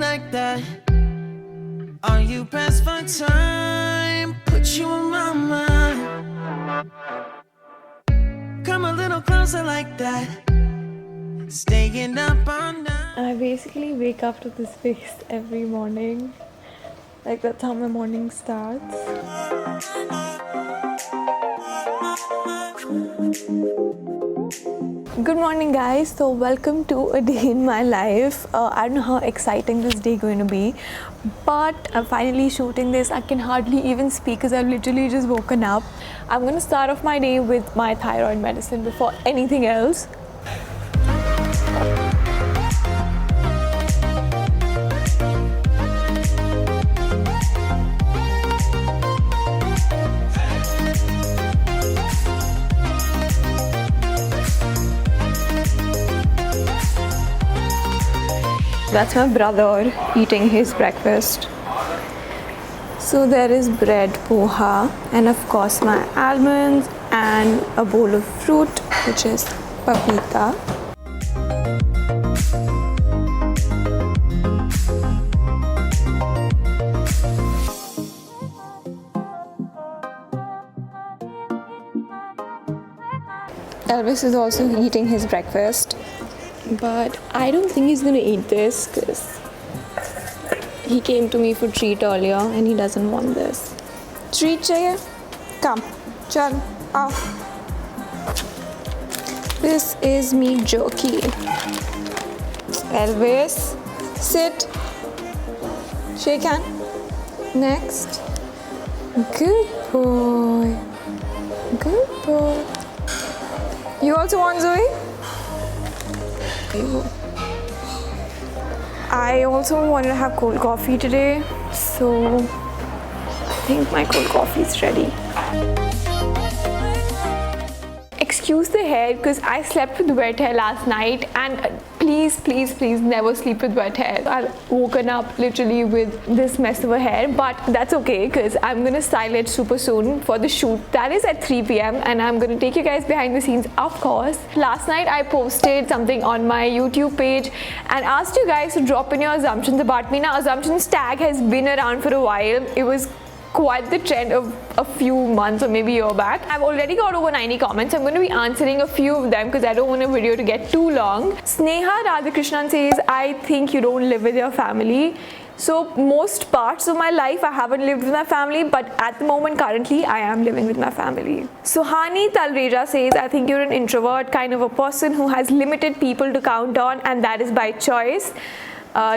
like that? Are you pressed for time? Put you on my mind. Come a little closer like that. Staying up all night. I basically wake up to this face every morning. Like, that's how my morning starts. Good morning, guys. So welcome to a day in my life. I don't know how exciting this day is going to be, but I'm finally shooting this. I can hardly even speak because I've literally just woken up. I'm going to start off my day with my thyroid medicine before anything else. That's my brother eating his breakfast. So there is bread, poha, and of course my almonds and a bowl of fruit, which is papita. Elvis is also eating his breakfast. But I don't think he's gonna eat this because he came to me for treat earlier and he doesn't want this. Treat chahiye? Come, chal, आओ. This is meat jerky. Elvis, sit. Shake hand. Next. Good boy. Good boy. You also want Zoe? I also wanted to have cold coffee today, so I think my cold coffee is ready. Excuse the hair because I slept with wet hair last night, and please never sleep with wet hair. I've woken up literally with this mess of a hair, but that's okay because I'm gonna style it super soon for the shoot. That is at 3 p.m. and I'm gonna take you guys behind the scenes, of course. Last night I posted something on my YouTube page and asked you guys to drop in your assumptions about me. Now, assumptions tag has been around for a while. It was quite the trend of a few months or maybe a year back. I've already got over 90 comments. I'm going to be answering a few of them because I don't want a video to get too long. Sneha Radhakrishnan says, I think you don't live with your family. So most parts of my life I haven't lived with my family, but at the moment currently I am living with my family. Suhani Talreja says, I think you're an introvert kind of a person who has limited people to count on, and that is by choice.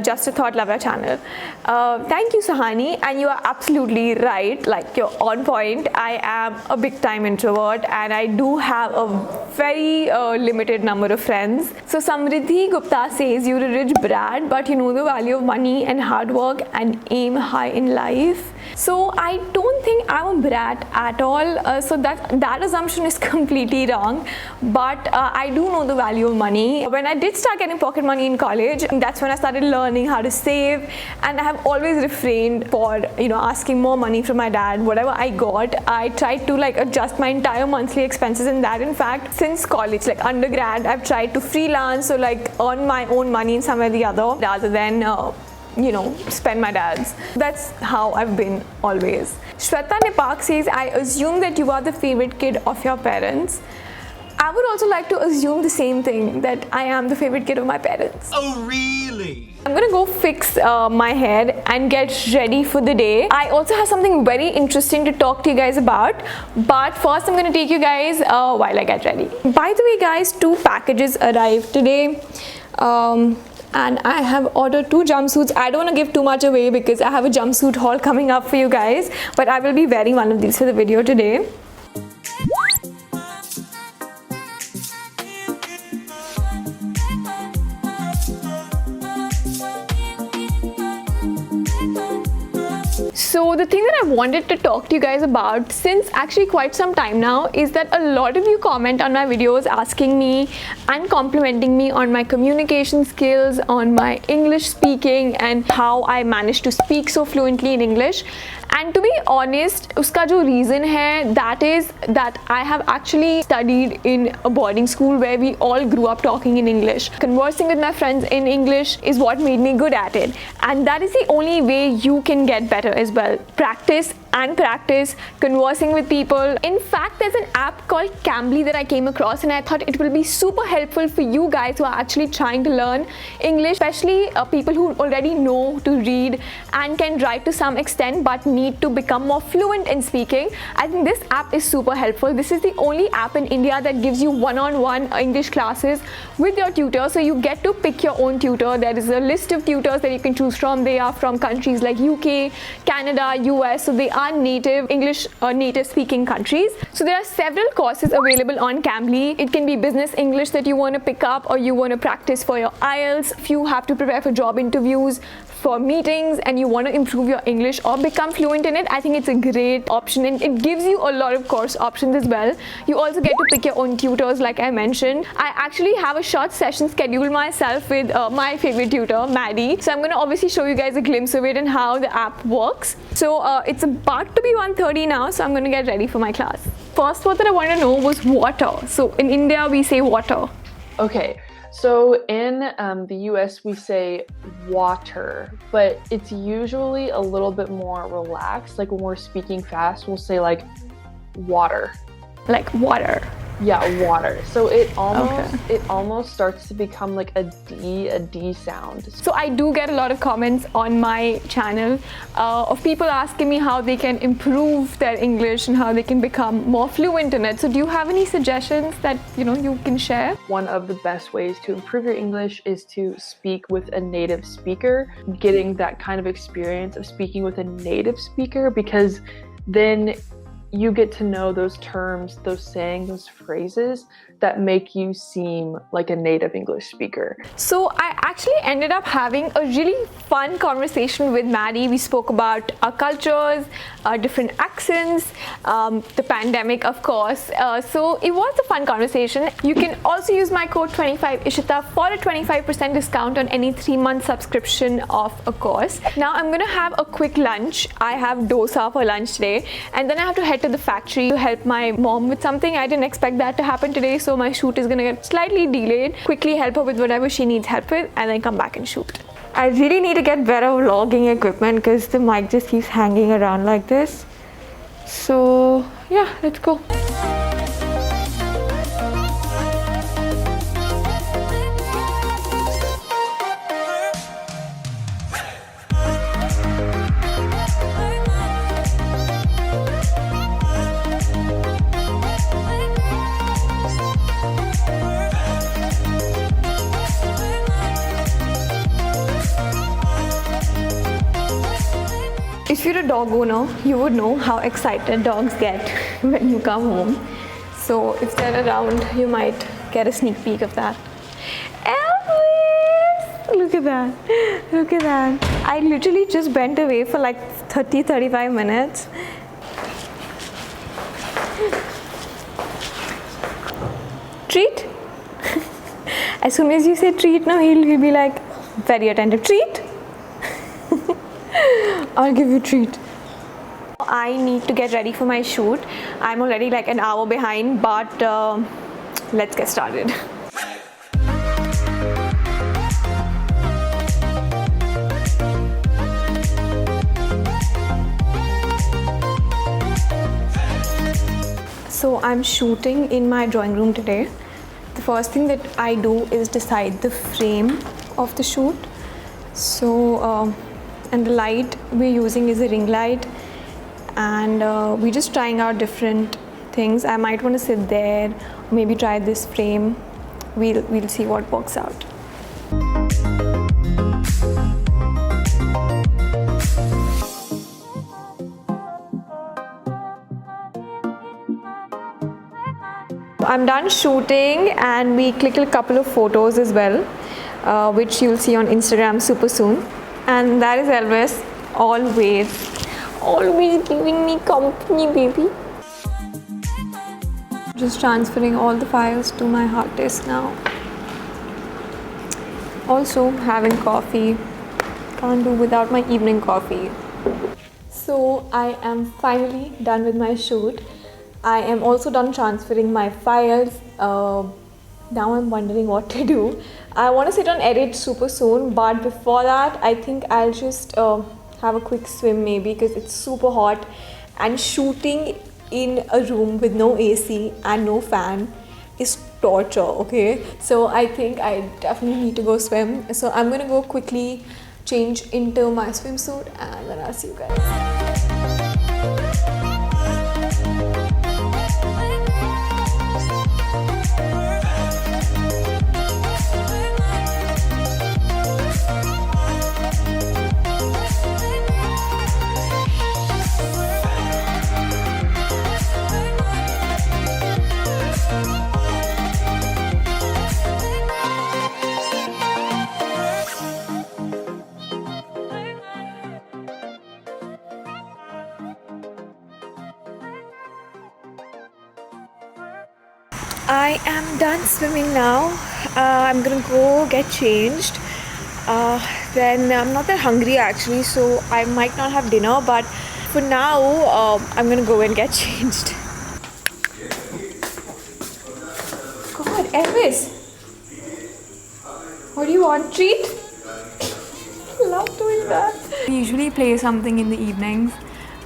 Just a thought, love your channel. Thank you, Sahani, and you are absolutely right, like you're on point. I am a big time introvert and I do have a very limited number of friends. So Samriddhi Gupta says, you're a rich brat, but you know the value of money and hard work and aim high in life. So I don't think I'm a brat at all. So that assumption is completely wrong, but I do know the value of money. When I did start getting pocket money in college, that's when I started learning how to save, and I have always refrained for asking more money from my dad. Whatever I got, I tried to adjust my entire monthly expenses in that. In fact, since college, like undergrad, I've tried to freelance or earn my own money in some way or the other rather than spend my dad's. That's how I've been always. Shweta Nepak says, I assume that you are the favorite kid of your parents. I would also like to assume the same thing, that I am the favorite kid of my parents. Oh, really? I'm gonna go fix my hair and get ready for the day. I also have something very interesting to talk to you guys about, but first I'm gonna take you guys while I get ready. By the way, guys, 2 packages arrived today. And I have ordered 2 jumpsuits. I don't want to give too much away because I have a jumpsuit haul coming up for you guys, but I will be wearing one of these for the video today. So the thing that I wanted to talk to you guys about since actually quite some time now is that a lot of you comment on my videos asking me and complimenting me on my communication skills, on my English speaking and how I managed to speak so fluently in English. And to be honest, उसका जो reason है, that is that I have actually studied in a boarding school where we all grew up talking in English. Conversing with my friends in English is what made me good at it, and that is the only way you can get better as well. Practice and practice conversing with people. In fact, there's an app called Cambly that I came across, and I thought it will be super helpful for you guys who are actually trying to learn English, especially people who already know to read and can write to some extent but need to become more fluent in speaking. I think this app is super helpful. This is the only app in India that gives you one-on-one English classes with your tutor, so you get to pick your own tutor. There is a list of tutors that you can choose from. They are from countries like UK, Canada, US, so they are native English or native speaking countries. So there are several courses available on Cambly. It can be business English that you want to pick up, or you want to practice for your IELTS. If you have to prepare for job interviews, for meetings, and you want to improve your English or become fluent in it, I think it's a great option, and it gives you a lot of course options as well. You also get to pick your own tutors, like I mentioned. I actually have a short session scheduled myself with my favorite tutor, Maddie. So I'm going to obviously show you guys a glimpse of it and how the app works. So it's about to be 1:30 now, so I'm going to get ready for my class. First word that I wanted to know was water. So in India, we say water. Okay, so in the US we say water, but it's usually a little bit more relaxed. Like when we're speaking fast, we'll say like water. Like water. Yeah, water. So it almost starts to become like a D sound. So I do get a lot of comments on my channel of people asking me how they can improve their English and how they can become more fluent in it. So do you have any suggestions that you can share? One of the best ways to improve your English is to speak with a native speaker, getting that kind of experience of speaking with a native speaker, because then you get to know those terms, those sayings, those phrases that make you seem like a native English speaker. So I actually ended up having a really fun conversation with Maddie. We spoke about our cultures, our different accents, the pandemic, of course. So it was a fun conversation. You can also use my code 25Ishita for a 25% discount on any 3-month subscription of a course. Now I'm gonna have a quick lunch. I have dosa for lunch today, and then I have to head to the factory to help my mom with something. I didn't expect that to happen today, so my shoot is gonna get slightly delayed. Quickly help her with whatever she needs help with, and then come back and shoot. I really need to get better vlogging equipment because the mic just keeps hanging around like this. So yeah, let's go. If you're a dog owner, you would know how excited dogs get when you come home. So if they're around, you might get a sneak peek of that. Elvis! Look at that. Look at that. I literally just bent away for like 30-35 minutes. Treat? As soon as you say treat, now he'll be like very attentive. Treat? I'll give you a treat. I need to get ready for my shoot. I'm already like an hour behind, but let's get started. So I'm shooting in my drawing room today. The first thing that I do is decide the frame of the shoot. So and the light we're using is a ring light, and we're just trying out different things. I might want to sit there, maybe try this frame. We'll see what works out. I'm done shooting, and we clicked a couple of photos as well, which you'll see on Instagram super soon. And that is Elvis, always giving me company, baby. Just transferring all the files to my hard disk now. Also having coffee. Can't do without my evening coffee. So I am finally done with my shoot. I am also done transferring my files. Now I'm wondering what to do. I want to sit on edit super soon, but before that I think I'll just have a quick swim maybe, because it's super hot and shooting in a room with no AC and no fan is torture, okay? So I think I definitely need to go swim. So I'm gonna go quickly change into my swimsuit and then I'll see you guys. I am done swimming now. I'm gonna go get changed. Then I'm not that hungry actually, so I might not have dinner, but for now, I'm gonna go and get changed. God, Elvis! What do you want? Treat? I love doing that. We usually play something in the evenings.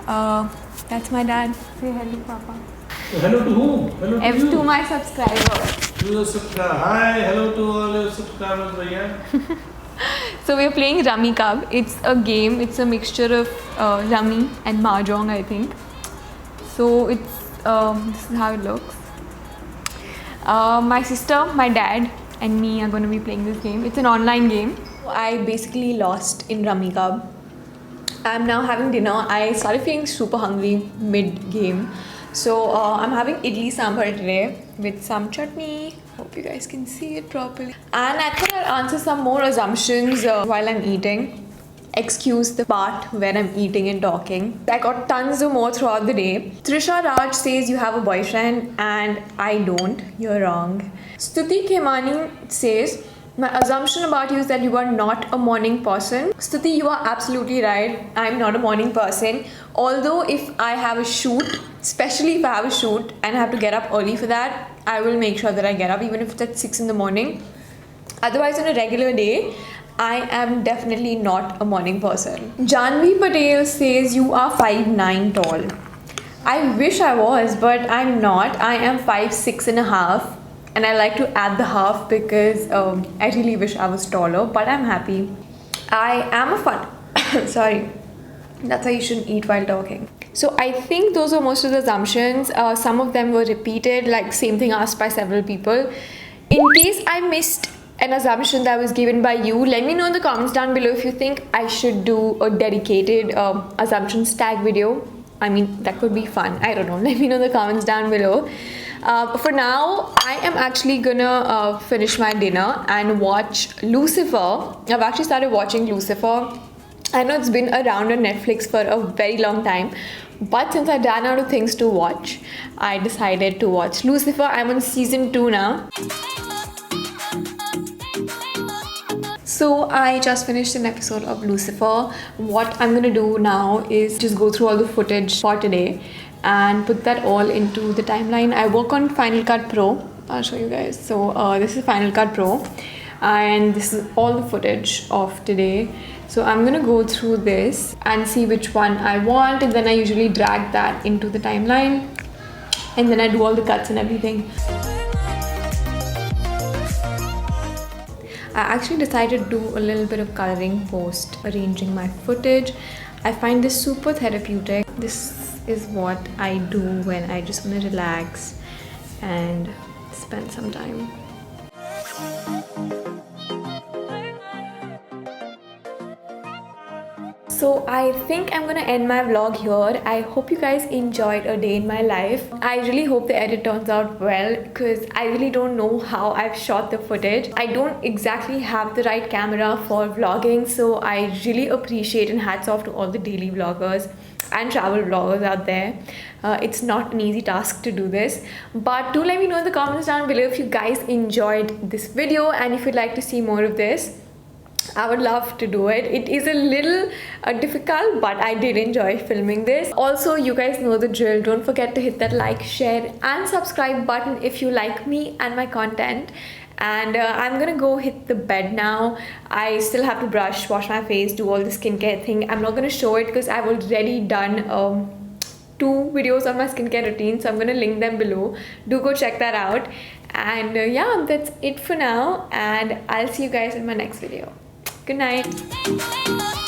That's my dad. Say hello, Papa. Hello to whom? Hello to you. To my subscriber. To your subscriber. Hi, hello to all your subscribers, bhaiya. So we're playing Rummy Cub. It's a game. It's a mixture of Rummy and Mahjong, I think. So it's this is how it looks. My sister, my dad, and me are going to be playing this game. It's an online game. I basically lost in Rummy Cub. I'm now having dinner. I started feeling super hungry mid-game. So I'm having idli sambar today with some chutney. Hope you guys can see it properly. And I thought I'll answer some more assumptions while I'm eating. Excuse the part where I'm eating and talking. I got tons of more throughout the day. Trisha Raj says you have a boyfriend and I don't. You're wrong. Stuti Khemani says, my assumption about you is that you are not a morning person. Stuti, you are absolutely right. I'm not a morning person. Although if I have a shoot, especially if I have a shoot and I have to get up early for that, I will make sure that I get up even if it's at 6 in the morning. Otherwise, on a regular day, I am definitely not a morning person. Janvi Patel says you are 5'9" tall. I wish I was, but I'm not. I am 5'6" and a half. And I like to add the half because I really wish I was taller, but I'm happy. I am a fun. Sorry. That's why you shouldn't eat while talking. So I think those were most of the assumptions. Some of them were repeated, like same thing asked by several people. In case I missed an assumption that was given by you, let me know in the comments down below if you think I should do a dedicated assumptions tag video. I mean, that could be fun. I don't know. Let me know in the comments down below. For now, I am actually gonna finish my dinner and watch Lucifer. I've actually started watching Lucifer. I know it's been around on Netflix for a very long time, but since I ran out of things to watch, I decided to watch Lucifer. I'm on season 2 now. So I just finished an episode of Lucifer. What I'm gonna do now is just go through all the footage for today and put that all into the timeline. I work on Final Cut Pro. I'll show you guys. So this is Final Cut Pro and this is all the footage of today. So I'm gonna go through this and see which one I want, and then I usually drag that into the timeline and then I do all the cuts and everything. I actually decided to do a little bit of coloring post arranging my footage. I find this super therapeutic. This is what I do when I just want to relax and spend some time. So I think I'm gonna end my vlog here. I hope you guys enjoyed a day in my life. I really hope the edit turns out well because I really don't know how I've shot the footage. I don't exactly have the right camera for vlogging, so I really appreciate and hats off to all the daily vloggers and travel vloggers out there. It's not an easy task to do this, but do let me know in the comments down below if you guys enjoyed this video and if you'd like to see more of this. I would love to do it. It is a little difficult, but I did enjoy filming this. Also, you guys know the drill. Don't forget to hit that like, share and subscribe button if you like me and my content. And I'm gonna go hit the bed now. I still have to brush, wash my face, do all the skincare thing. I'm not gonna show it because I've already done 2 videos on my skincare routine, so I'm gonna link them below. Do go check that out. And yeah, that's it for now, and I'll see you guys in my next video. Good night.